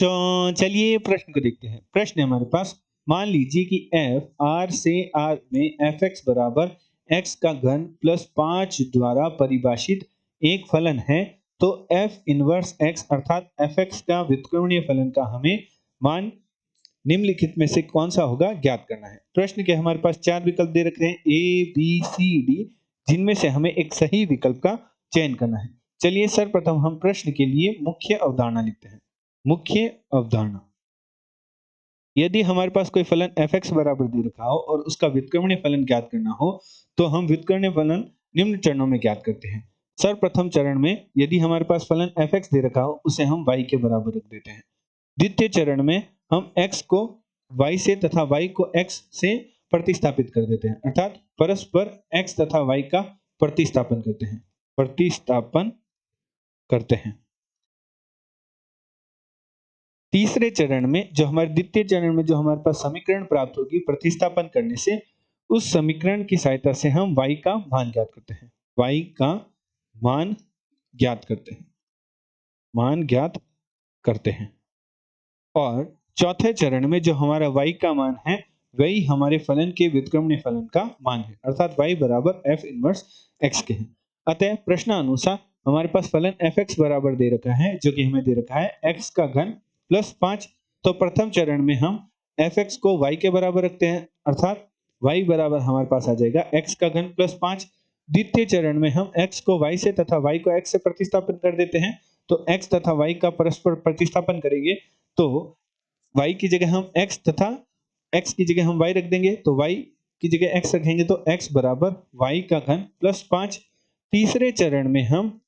तो चलिए प्रश्न को देखते हैं। प्रश्न है हमारे पास, मान लीजिए कि f R से R में fx बराबर x का घन प्लस 5 द्वारा परिभाषित एक फलन है, तो f इनवर्स x अर्थात fx का व्युत्क्रमणीय फलन का हमें मान निम्नलिखित में से कौन सा होगा ज्ञात करना है। प्रश्न के हमारे पास चार विकल्प दे रखे हैं A, B, C, D, जिनमें से हमें एक सही विकल्प का चयन करना है। चलिए सर्वप्रथम हम प्रश्न के लिए मुख्य अवधारणा लिखते हैं। मुख्य अवधारणा, यदि हमारे पास कोई फलन fx बराबर दे रखा हो और उसका व्युत्क्रमणीय फलन ज्ञात करना हो, तो हम व्युत्क्रमणीय फलन निम्न चरणों में ज्ञात करते हैं। सर्वप्रथम चरण में यदि हमारे पास फलन fx दे रखा हो, उसे हम y के बराबर रख देते हैं। द्वितीय चरण में हम x को y से तथा y को x से प्रतिस्थापित कर देते हैं, अर्थात परस्पर x तथा y का प्रतिस्थापन करते हैं। तीसरे चरण में जो हमारे पास समीकरण प्राप्त होगी प्रतिस्थापन करने से, उस समीकरण की सहायता से हम y का मान ज्ञात करते हैं। y का मान ज्ञात करते हैं। और चौथे चरण में जो हमारा y का मान है, वही हमारे फलन के व्युत्क्रमणीय फलन का मान है, अर्थात y बराबर f इनवर्स x के हैं। अतः प्रश्नानुसार हमारे पास फलन fx बराबर दे रखा है, जो कि हमें दे रखा है x का घन प्लस 5। तो प्रथम चरण में हम fx को y के बराबर रखते हैं, अर्थात y बराबर हमारे पास आ जाएगा x का घन प्लस 5। द्वितीय चरण में हम x को y से तथा y को x से प्रतिस्थापन कर देते हैं। तो x तथा y का परस्पर प्रतिस्थापन करेंगे, तो y की जगह हम x तथा x की जगह हम y रख देंगे, तो y की जगह x रखेंगे, तो x बराबर y का घन प्लस 5। तीसरे चरण में हम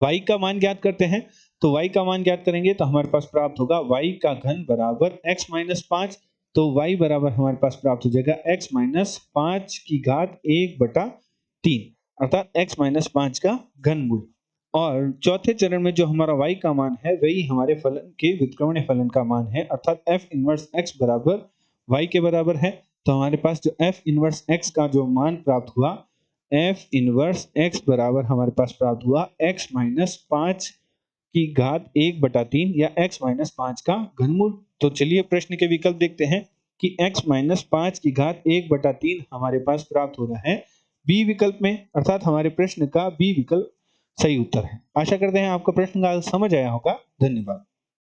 y का मान ज्ञात करते हैं, तो y का मान ज्ञात करेंगे तो हमारे पास प्राप्त होगा y का घन बराबर x माइनस 5। तो y बराबर हमारे पास प्राप्त हो जाएगा x माइनस 5 की घात 1/3, अर्थात x माइनस 5 का घनमूल। और चौथे चरण में जो हमारा y का मान है, वही हमारे फलन के व्युत्क्रमणीय फलन का मान है, अर्थात f इनवर्स x बराबर y के बराबर है। तो हमारे पास जो f इनवर्स x का जो मान प्राप्त हुआ, f इनवर्स x बराबर हमारे पास प्राप्त हुआ x माइनस 5 की घात 1/3 या x माइनस 5 का घनमूल। तो चलिए प्रश्न के विकल्प देखते हैं कि x माइनस 5 की घात 1/3 हमारे पास प्राप्त हो रहा है बी विकल्प में, अर्थात हमारे प्रश्न का बी विकल्प सही उत्तर है। आशा करते हैं आपको प्रश्न का समझ आया होगा। धन्यवाद।